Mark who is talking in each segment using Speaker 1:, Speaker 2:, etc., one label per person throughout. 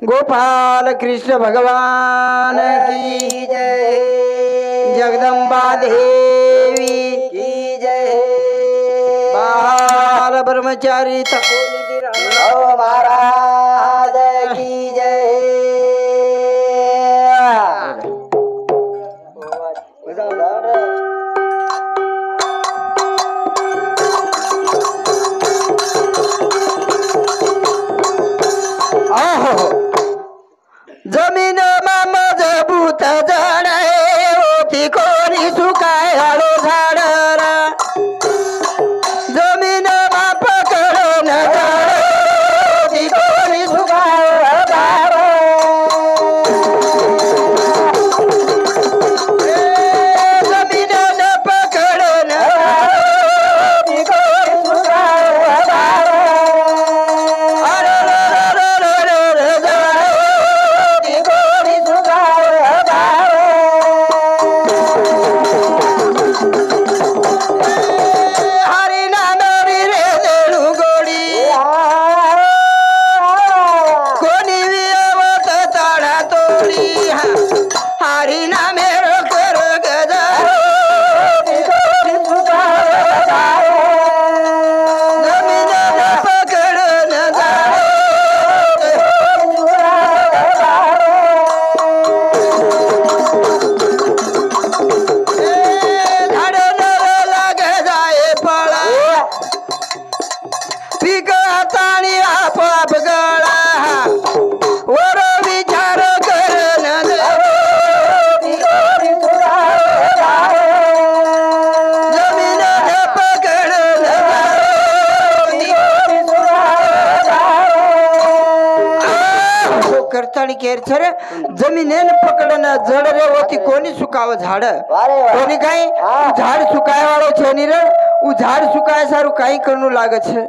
Speaker 1: गोपाल कृष्ण भगवान की जय। जगदम्बा देवी की जय। बाल ब्रह्मचारी तपोनिधि राम महाराज की जय। जमीन मजबूत झाड होती कोणी सुकाय हळू झाड जमीन पकडून झाड होती कोणी सुकाय झाड जमीन पकडून होती कोणी सुकाय झाड जमिनेन पकडन जड रे होती कोणी सुकाव झाड कोणी काही झाड सुकाय वाળો છે ની રે उ झाड सुकाय सारू काही करनु लागे છે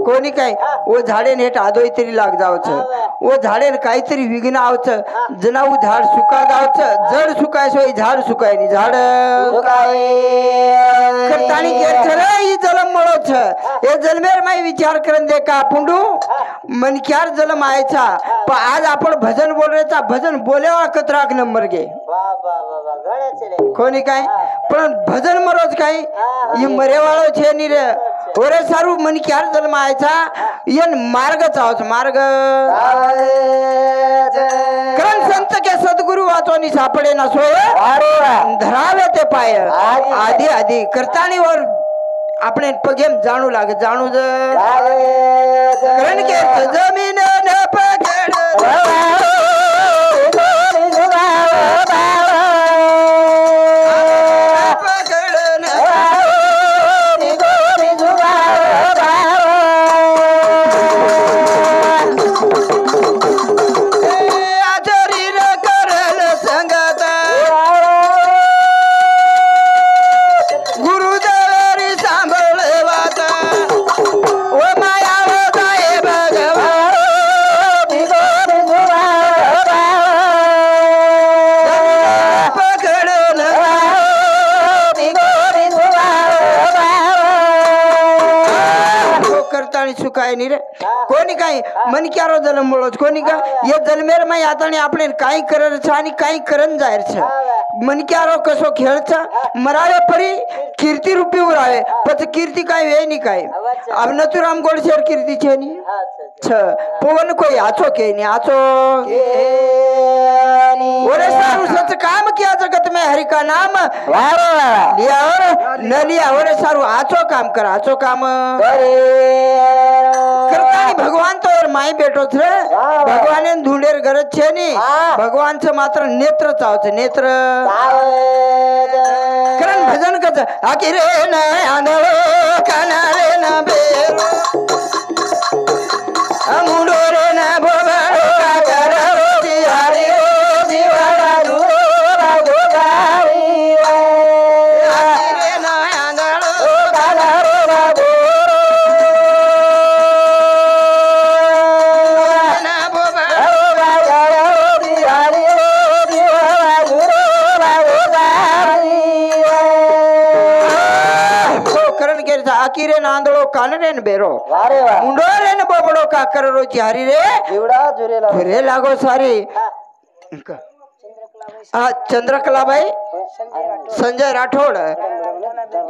Speaker 1: कोणी काही ओ झाडे नेट आदोई तरी लाग जाव છે ओ झाडे काहीतरी विघ्न आव છે जना उ झाड सुका जाव છે जड सुकाय सो झाड सुकाय ની झाड सुकाय करतानी केर છે रे ई जलम મળો છે ए जलमेर माई विचार करन दे का पुंडू मन क्यार जलम आयचा पण आज आपण भजन बोल रेचा भजन बोलेवा कतराक नंबर गे कोणी काय पण भजन मरोज काय ये मरेवाळो छे नी रे ओरे सारू मन क्यार जन्म आयचा यन मार्ग चावच मार्ग करण संत के सद्गुरु वाचोनी सापडे ना सोय धरावे ते पाय आधी आधी करतानी वर આપણે પગેમ જાણું લાગે જાણું જ કરણ કે જમીન ન પકડ कोणी काही मन क्यारो जन्म મળો कोणी का ये जन्मेर में यातणी આપણે કાઈ કરર છે आणि કાઈ કરन जायर છે मन क्यारो कसो खेळ છે मरावे परी कीर्ती रूपी उरावे પછી कीर्ती काय वे ની काय अब नथुराम गोडशेर कीर्ती છે ની छ पवन कोई आचो के नहीं आचो ओरे सारू सच काम किया जगत में हरि का नाम लिया और न लिया ओरे सारू आचो काम कर आचो काम करतानी भगवान तो और माई बेटो छे भगवान ने ढूंढेर गरज छे नी भगवान से मात्र नेत्र चाव छे नेत्र करण भजन कच आकी रे न आंधळो कानारे न बेरो अमुडो रे न भोबाडो काकर रोजी हरी ओ जीवाडा दूरा गोगारी आकी रे न आंधळो कानारो बाबो आगी रे नांदड़ो कान रे न बेरो
Speaker 2: वारे वाह
Speaker 1: मुंडो रे न बोबड़ो काकर रोजी हरी रे
Speaker 2: जीवड़ा झुरे
Speaker 1: लागो सारी चंद्रकलाबाई संजय राठौड़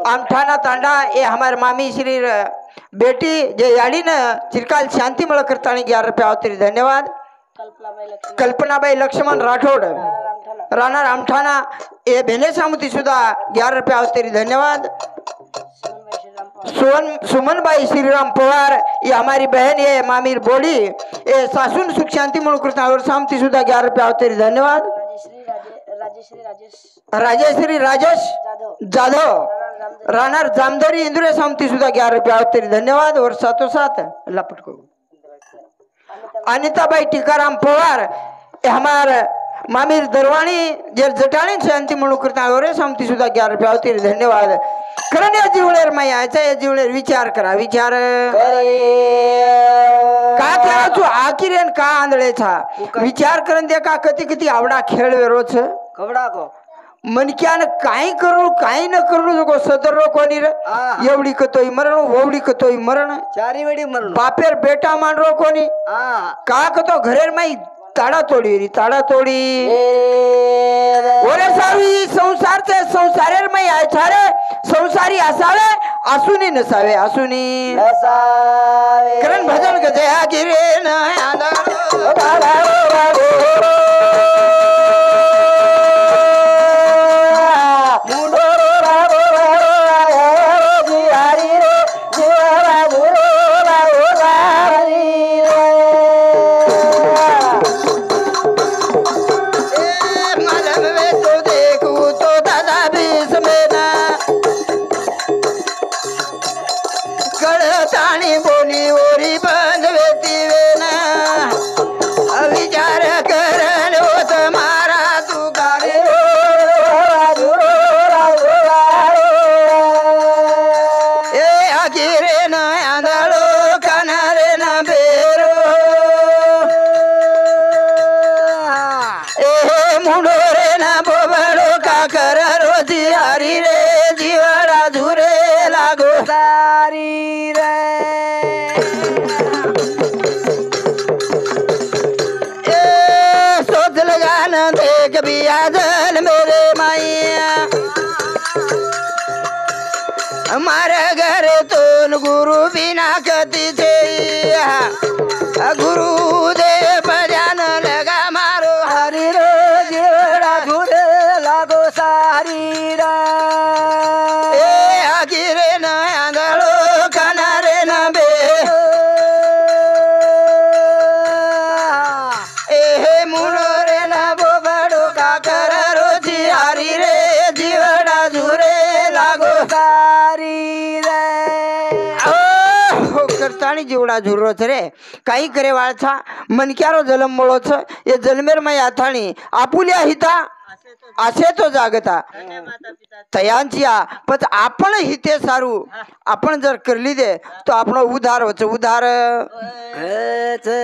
Speaker 1: आमठाना तांडा ये हमारे मामी श्री बेटी जे याडी न चिरकाल शांति मळ करतानी 11 रुपये आवतरी धन्यवाद कल्पनाबाई लक्ष्मण राठौड़ राणा आमठाना ये भेने सामुती सुद्धा 11 रुपये आवतरी धन्यवाद सुमनबाई श्रीराम पवार ये हमारी बहन ये मामीर बोली ये सासून सुख शांति मळ करता और सामती सुद्धा 11 रुपये आवतरी धन्यवाद राजेश्री राजेश जाधव राहणार जामदरी इंदुरे सामती सुद्धा 11 रुपये आवतरी धन्यवाद और साथों साथ लपट को अनिताबाई टीकाराम पवार हमार मामीर दरवाणी जे जटाणी शांती म्हणून करता और सामती सुद्धा 11 रुपये आवतरी धन्यवाद करण या जीवळेर माई यायचा या जीवळेर विचार करा विचार का करा तू आकिरेन का आंधळेचा विचार करून दे का कधी कधी आवडा खेळ वेरोच
Speaker 2: कवडा को
Speaker 1: मनक्यान काही करू काही न करू नको सदर कोणी रे एवढी कतोई मरण ओवडी कतोई मरण
Speaker 2: चारी वेडी मरण
Speaker 1: बापेर बेटा मांडरो कोणी का कतो घरेर माई ताड़ा तोड़ी ओरे सावी संसार से संसारेर में आय छारे संसारी असावे आसुनी नसावे आसुनी
Speaker 2: नसावे
Speaker 1: करण भजन गजया गिरे न बोली ओरी बंद वेती वेना विचार करन हो तुम्हारा तू गारे ए आगिरे न आंधळो कानारे न बेरो ए मुंडोरे न बोबड़ो का कर रोजी हरी रे जीवड़ा झुरे लागो सारी रे देख बिया जल मेरे माइया हमारे घर तो गुरु बिना कति थे गुरु दे बजान लगा मारो हरी रो जीवड़ा झूठे लागो सारी रा ए आगिरे न आंधळो कानारे न बे ए मुनो करतानी जीवड़ा झुरो रे काही करे वाळछा मनक्यारो जलम मोळो छ ये जलमेर मै आथाणी आपुल्या हिता असे तो जागता तयांची पण आपण हिते सारू आपण जर करली दे तो आपण उधार होच उधार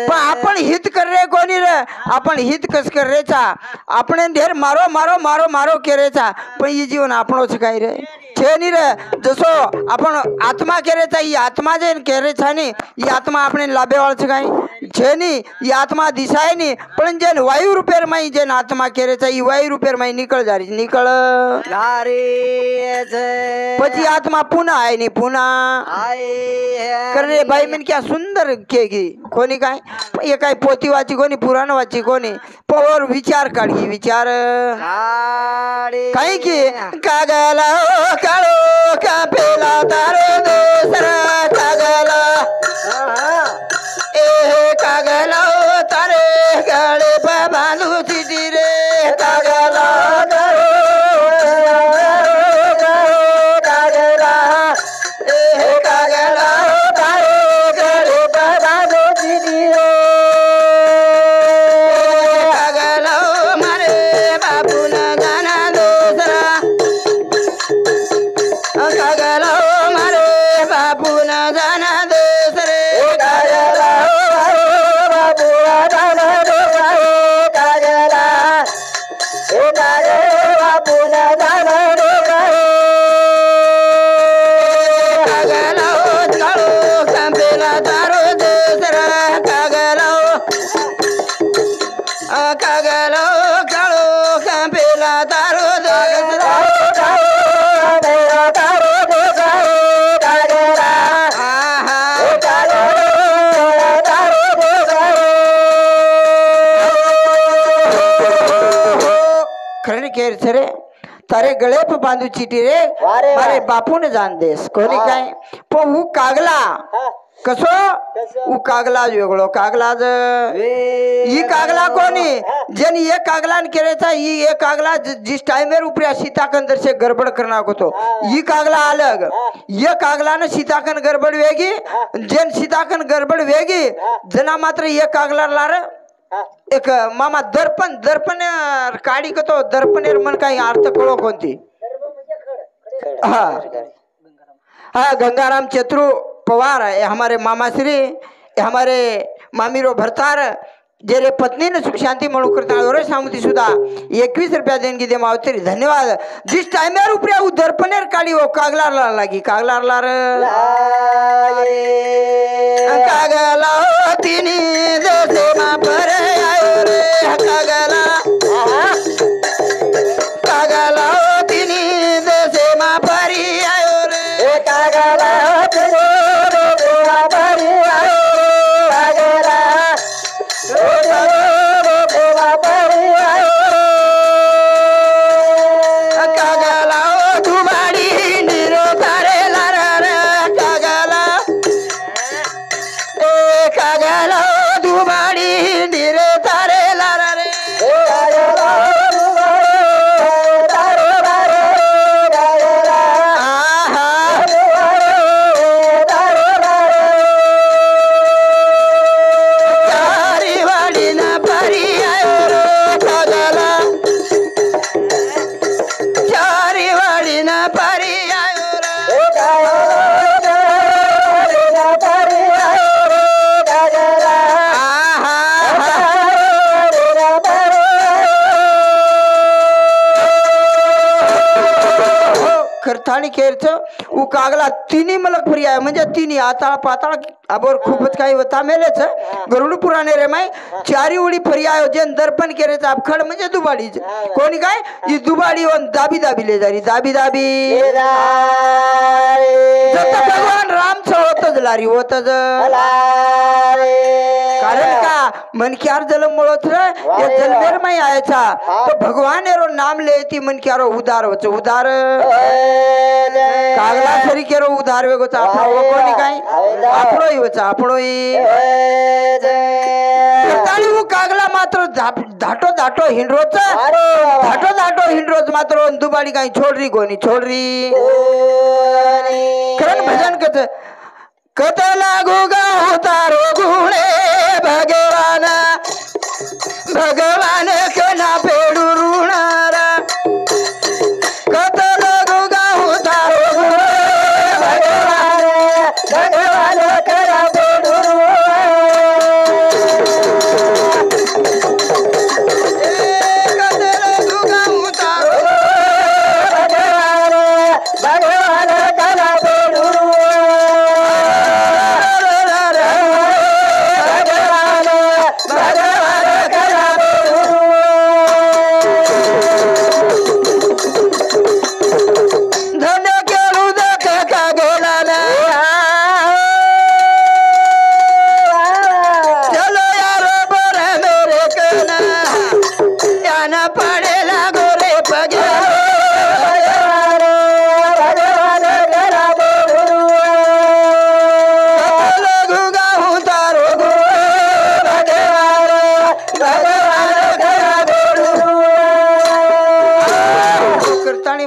Speaker 1: पण आपण हित कर रे कोणी रे आपण हित कस कर रेचा आपण ढेर मारो मारो मारो मारो केरेचा पण ही जीवन आपणोच काय रे छे नी रे जसो आपण आत्मा केरेचा ही आत्मा जे केरेचा नी ही आत्मा आपण लाभेवाळच काय छे नी ही आत्मा दिसाय नी पण जे वायू रूपेर माई जे आत्मा केरेचा ही वायू रूपेर माई निकळ जारी निकळ પછી આત્મા પુના આય ની પુના કરે ભાઈ મને ક્યાં સુંદર કેગી કોની કાય એ કાય પોતી વાંચી કોની પુરાણ વાંચી કોની પર વિચાર કાઢી વિચાર કાઈ કે કાગલા કાળો કાપેલા તારે દોસરા કાગલા એ કાગલા તારે ગળે પર બાંધું દીધી રે કાગલા जाना दे कागलो काळो कांपेला तारो खरं केर रे तारे गळे पे बांधू चिठी रे मारे बापू ने जान देस कोणी काय पण हू कागला कसो उ कागला वेगळो कागला ही कागला कोणी जनी ये कागला केरेचा ही ये कागला जिस टाइमेर उपरे सीताकंदर से गड़बड़ करना को तो ये कागला अलग ये कागला ने सीताकन गड़बड़ वेगी जन सीताकन गड़बड़ वेगी जना मात्र ये कागला लार एक मामा दर्पण दर्पण काढी का तो दर्पणेर मन काही अर्थ कळो कोणती हा हाँ गंगाराम चतुरु पवार ये हमारे मामा श्री ये हमारे मामीरो भरतार जेरे पत्नी ने सुख शांति म्हणू करता सामुती सुद्धा 21 रुपया देणगी दे मावतरी धन्यवाद जिस टाइमेर उपरे उ दर्पणेर काढी वो कागलार लागी कागलार लार कागला तिनी जसे मा पर आयो रे कागला कागला तिनी जसे मा परी आयो रे कागला उ कागला तिन्ही मलक फ्री आहे म्हणजे तिन्ही आताळ पाताळ आबोर खूपच काही होता मेलेच गरुड पुराणे रे माय चारी उडी फरी आयो जन दर्पण केरेच अबखड म्हणजे दुबाडी कोणी काय ही दुबाडी वन दाबी दाबी ले जारी दाबी दाबी जत भगवान राम होतच लारी होतच कारण का मनक्यार जलम मुळत रे ये जलमेर माय आयचा तो भगवान एरो नाम लेती मनक्यारो उदार वच उदार कागला सरी केरो उदार वेगोचा आपलो कोणी काय आपलोई वचा आपलोई ताळी उ कागला मात्र धाटो धाटो हिंडरोच धाटो धाटो हिंडरोच मात्र दुबाडी काय छोडरी कोणी छोडरी खरं भजन कच कत लागू गा तारो गुणे भगवान भगवान कना पेडू ऋणारा कत लागू गा तारो गुणे भगवान भगवान कना पेडू कत लागू गा तारो भगवान भगवान कना पेडू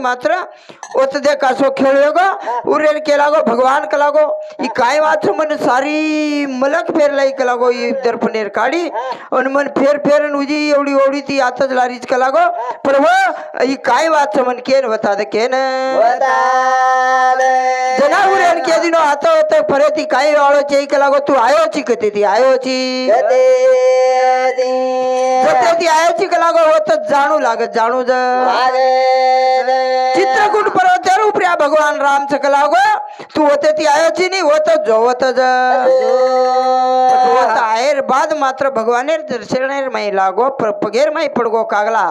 Speaker 1: मात्र ओत दे कासो खेळगो उरेल केलागो भगवान कलागो ई काय वाच मन सारी मलक फेरलाई कलागो ई दर्पणेर काढी अन मन फेर फेरन उजी एवढी एवढी ती आतच लारीच कलागो प्रभु ई काय वाच मन केन होता दे केन जना उरेल के दिनो आता होत फरेती काय वाळो चेई कलागो तू आयोची कते ती आयोची कते ती आयोची कलागो होत जाणू लागत जाणू ज चित्रकूट पर्वतावर उपऱ्या भगवान राम चक लागो तू होते ती आयोची नाही होत जोवत आहेर बाद मात्र भगवानेर दर्शनेर माई लागो पगेर माई पडगो कागला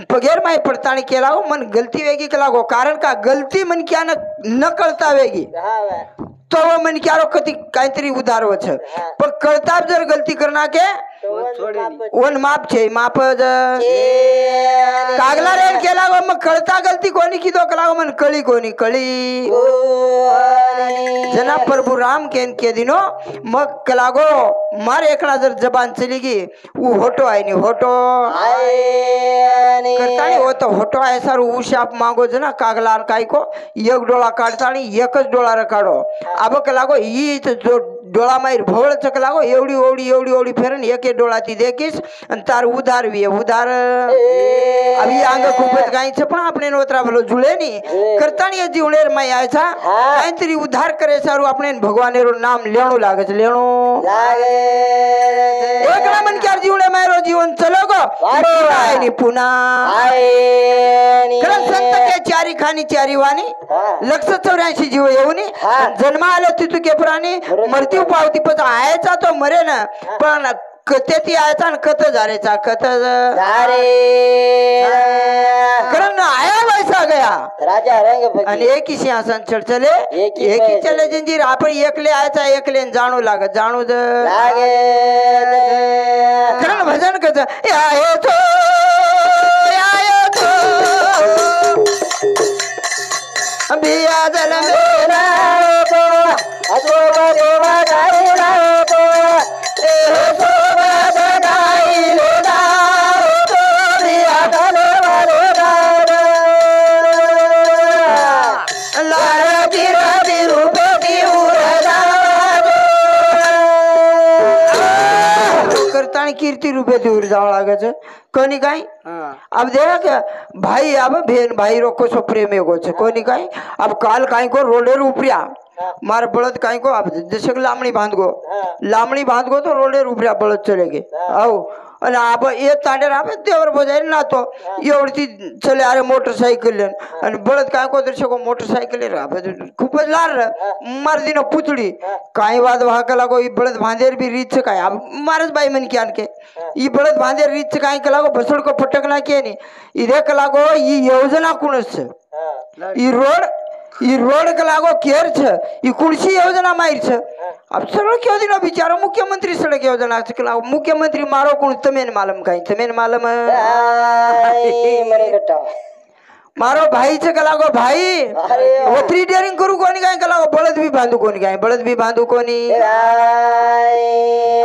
Speaker 1: पगेर माई पडताणी केला हो मन गलती वेगी केला गो कारण का गलती मन क्या न कळता वेगी तो मन क्या रो कधी काहीतरी उधार वच पण कळता जर गलती करना के वन माप छे माप कागला रेन केला गो मग कळता गलती कोणी किदो केला गो मन कळी कोणी कळी जना प्रभु राम के दिनो मग केला गो मार एकला जर जबान चली गी वो होटो आहे नी होटो करतानी हो तो होटो आहे सारू उशाप मागो जना कागला काय को एक डोळा काढतानी एकच डोळा र काढो अब केला गो ही जो डोळा माईर भवळ चक लागो एवढी एवढी एवढी एवढी फेरन एक एक डोळा ती देखीस आणि तार उधार वी उधार अभी अंग खूपच गायचं पण आपण नोत्रा भलो जुळे नी करतानी जीवणेर माई आयचा काहीतरी उधार करे सारू आपण भगवानेरो नाम लेणू लागच लेणू एकला मन क्या जीवणे मायरो जीवन चलो गो आहे नी पुन्हा खरं संत के चारी खानी चारी वाणी 184 जीव येऊनी जन्म आले तितू के प्राणी मृत्यू पावती पण आयचा तो मरे ना पण कते ती आयचा आणि कत झारेचा कत कारण आया वैसा गया
Speaker 2: राजा रंग
Speaker 1: आणि एक ही सिंहासन चढ़ चले एक ही चले जंजीर आपण एकले आयचा एकले जाणू लागत जाणू कारण भजन कच आयो तो बिया जल मेरा कीर्ति रूपे दूर जाओ लागत कोनी काई अब देख भाई अब भेन भाई रोको सो प्रेम एगो छे कोनी काई अब काल काई को रोडे रूपरिया मार बळद काई को अब जैसे लामणी बांध गो तो रोडे रूपरिया बळद चलेगे आओ અને આપ એ તાડે આપે દેવર બજાર ના તો એવડતી ચલે આરે મોટરસાઇકલ લેન અને બળદ કાંઈ કો દર્શકો મોટરસાઇકલ આપે ખૂબ જ લાર માર દીનો પૂતળી કાંઈ વાત વાક લાગો ઈ બળદ ભાંદેર બી રીત છે કાંઈ મારસ બાઈ મન ક્યાન કે ઈ બળદ ભાંદેર રીત છે કાંઈ લાગો ભસડ को फटक ना के नी ઈ રેક લાગो ઈ યોजना कुणस છે ઈ रोड के लागो केर छे ई कुणसी योजना मार छे अब सड़क योजना बिचारो मुख्यमंत्री सड़क योजना के लागो मुख्यमंत्री मारो कोण तमेन मालूम काई तमेन मालूम मारो भाई से कलागो भाई ओत्री डेरिंग करू कोनी काय कलागो बळद भी बांधू कोनी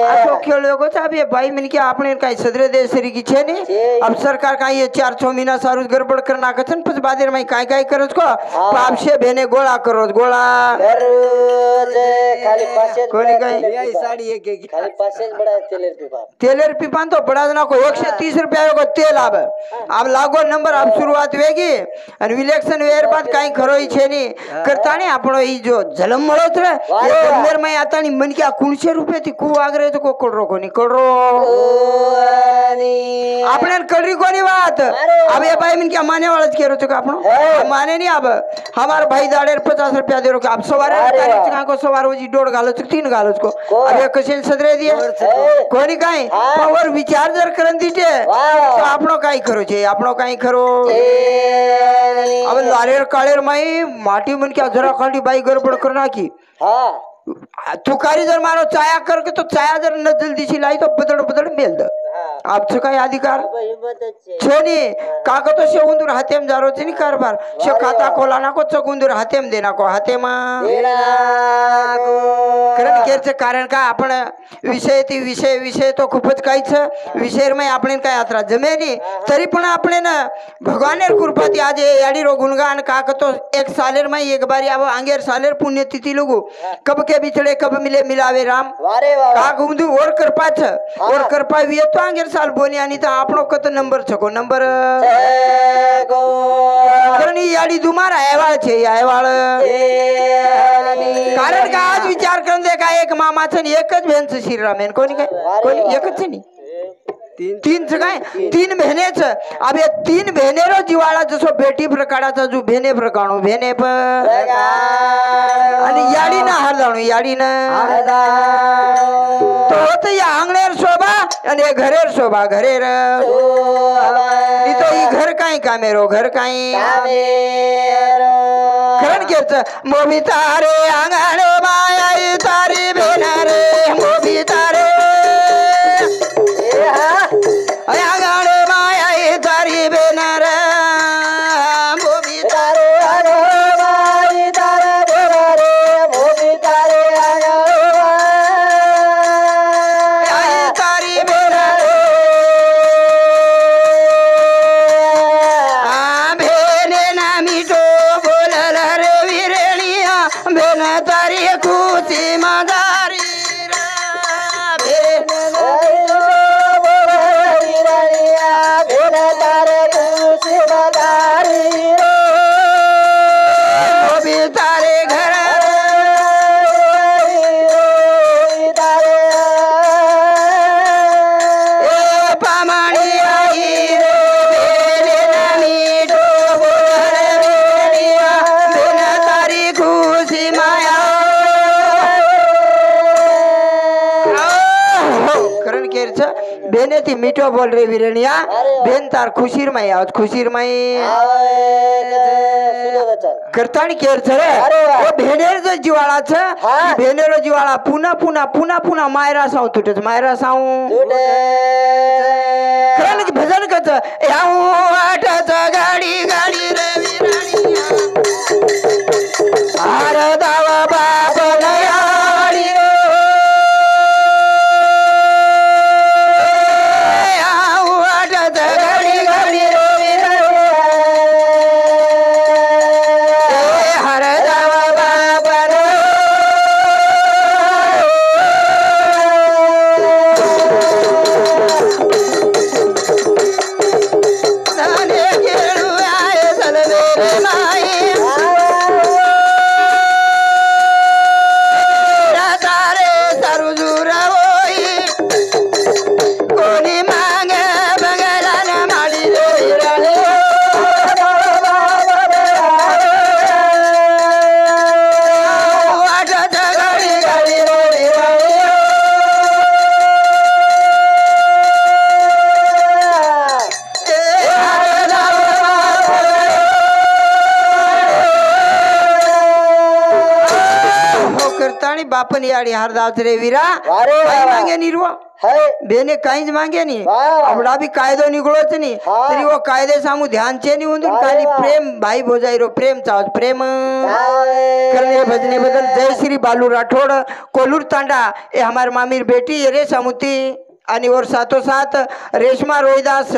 Speaker 1: आतो खेळो गो चाबे भाई मन के आपने काय सदरे देश सरी की छे नी अब सरकार काय ये 4-6 महीना सारू गड़बड़ करना कछन पछ बादेर में काय काय करस को पापसे भेने गोळा करो गोळा
Speaker 2: खाली पासे
Speaker 1: कोनी काय
Speaker 2: यही साड़ी एक खाली पासे बड़ा
Speaker 1: तेलेर पिपान तो बड़ा ना को 130 रुपया को तेल आवे अब लागो नंबर अब शुरुआत वेगी અને ઇલેક્શન વેર બાદ કાઈ ખરોઈ છે ની કરતાણી આપણો ઈ જો જલમ મળો છે એ ગંદર માં આતાણી મન કે આ કુણસે રૂપે થી કુ આગરે તો કોકડરો કોની કડરો આપણે કડરી કોની વાત હવે ભાઈ મન કે માને વાળા જ કેરો છો કે આપણો માને ની આબ हमार भाई दाड़ेर 50 रुपया दे रो के आप सवारे का को सवार होजी डोड़ गालो छ 3 गालो को अब कशेन सदरे दिए कोनी काई पावर विचार जर करन दीटे तो आपनो काई करो छे आपनो काई करो अब लारेर काळेर माई माटी मन क्या जरा खाली बाई गड़बड़ करना की तुकारी जर मारो चाया करके तो चाया जर न जल्दी सी लाई तो बदड़ मेल द आपचं काय अधिकार छोनी काका तो शे उंदूर हातेम जारो छे नी कारभार शे खाता खोला ना को चक उंदूर हातेम देना को हातेमा कारण केरचे कारण का आपण विषय तो खूपच काही छ विषय में आपण काय यात्रा जमे नी तरी पण आपण ना भगवानेर कृपाती आज याडी रो गुणगान काका तो एक सालेर में एक बारी आव आंगेर सालेर पुण्यतिथि लोगो कब के बिछड़े कब मिले मिलावे राम काक उंदू और कृपा छ और कृपा विये तो आंगेर साल बोनी आणि तो आपणो कत नंबर छको नंबर कारण याडी दुमार आयवाळ छे आयवाळ कारण का आज विचार करन दे का एक मामा छ ने एकच बहन छ श्रीराम कोणी काय कोणी एकच छ नी तीन काय तीन बहिणेच अब या तीन बहिणेरो जिवाळा जसो बेटी प्रकाराचा जो भेने प्रकाणो भेने आणि याडी ना हरदाणो याडी ना तो होत या अंगणेर शोभा आणि घरेर शोभा घरेर तो ही घर काय कामेरो घर काय करण केच मोबी तारे अंगण माया तारी भेना रे मोबी तारे अंगण माया तारी भेना रे मोबी तारे अंगण माया तारे भेना रे मोबी तारे अंगण तारी भेना रे भेने ना मिटो बोलल रे विरलिया भेन तारी खुशी मदारी बेने ती मिठो बोल रे विरणिया बेन तार खुशीर माई आज खुशीर माई करतानी केर रे ओ भेनेर जो जिवाळा छ भेनेरो जिवाळा पुन्हा पुन्हा पुन्हा पुन्हा मायरा साऊ तुटच मायरा साऊ करण की भजन कच याऊ आठच गाडी गाडी रे विरणिया आर दावा बाप नयाडी बापन याडी हरदावत रे वीरा काही मागे नी रुवा बेने काहीच मागे नी आपला भी कायदो निघळोच नी तरी वो कायदे सामू ध्यान चे नी उंदून खाली प्रेम भाई भोजाई रो प्रेम चावत प्रेम करने भजने बदल जय श्री बालू राठौड़ कोलूर तांडा ए हमार मामीर बेटी रे समुती आणि और साथो साथ रेशमा रोहिदास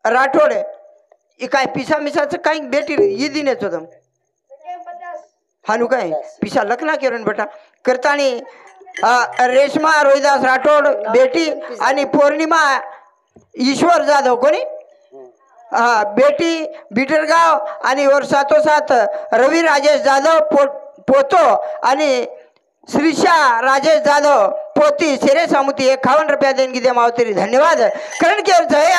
Speaker 1: राठौड़ ई काय पिसा मिसाच काही बेटी ये दिनेच होतं हानू काय पिसा लखना केरून बेटा करतानी रेशमा रोहिदास राठौड़ बेटी आणि पौर्णिमा ईश्वर जाधव कोणी बेटी बिटरगाव आणि और साथो साथ रवी राजेश जाधव पोतो आणि श्रीषा राजेश जाधव पोती शेरे सामुती 51 रुपया देणगी दे मावतरी धन्यवाद करण के जय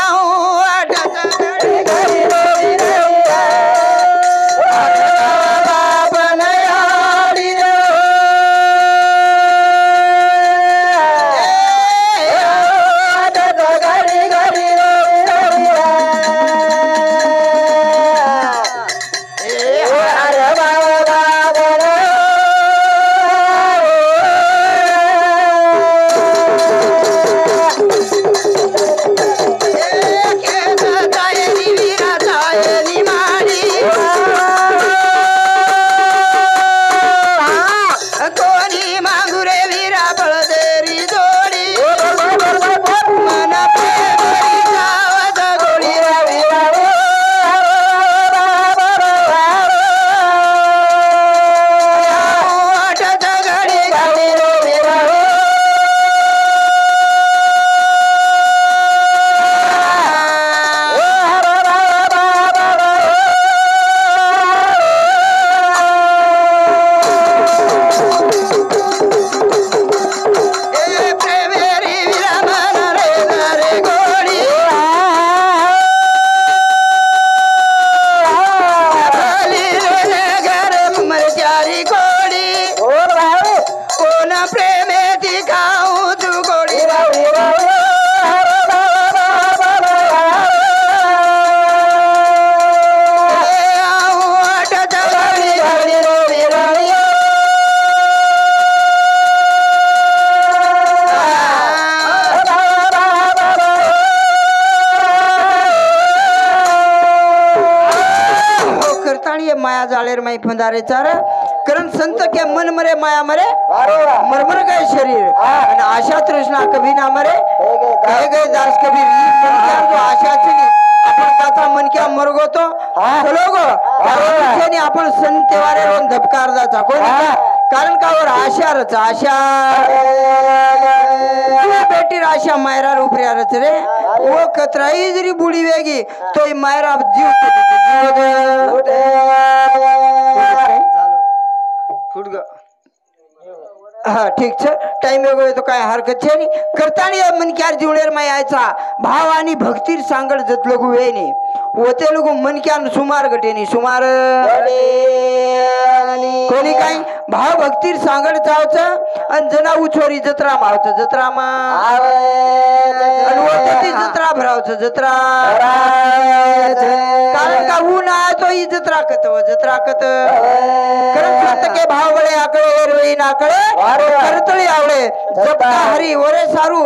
Speaker 1: माया जाळेर माई फंदारे चार कारण संत के मन मरे माया मरे मरमर गए शरीर आणि आशा तृष्णा कभी ना मरे कहे गए दास कबीर जो आशा चली आपण त्याचा मन क्या मरगो तो चलो गो त्याने आपण सण तेवारे रोज धबकार जाचा कोण कारण का वर आशा रच आशा बेटी आशा मायरा रुपया रच रे वो कतराई जरी बुडी वेगी तो मायरा जीव फुट ग हा ठीक छे टाइम एगो तो काय हरकत छे नी करतानी मन क्यार जीवणेर माय आयचा भाव आणि भक्तीर सांगड जतलगु वेनी होते लोग मन क्यान सुमार गटेनी सुमार कोणी काय भाव भक्तीर सांगड चावच आणि जना उछोरी जत्रा मावच जत्रा मा आणि होते जत्रा भरावच जत्रा कारण का ऊन आय तो ही जत्रा कत कारण सत्य के भाव बळे आकडे एरवे नाकडे करतळी आवडे जपता हरी ओरे सारू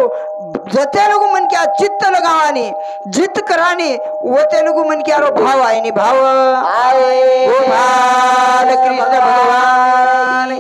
Speaker 1: जते लोग मन क्या चित्त लगावानी जित करानी वो लोग मन क्या रो भाव आईनी भाव कृष्ण भगवान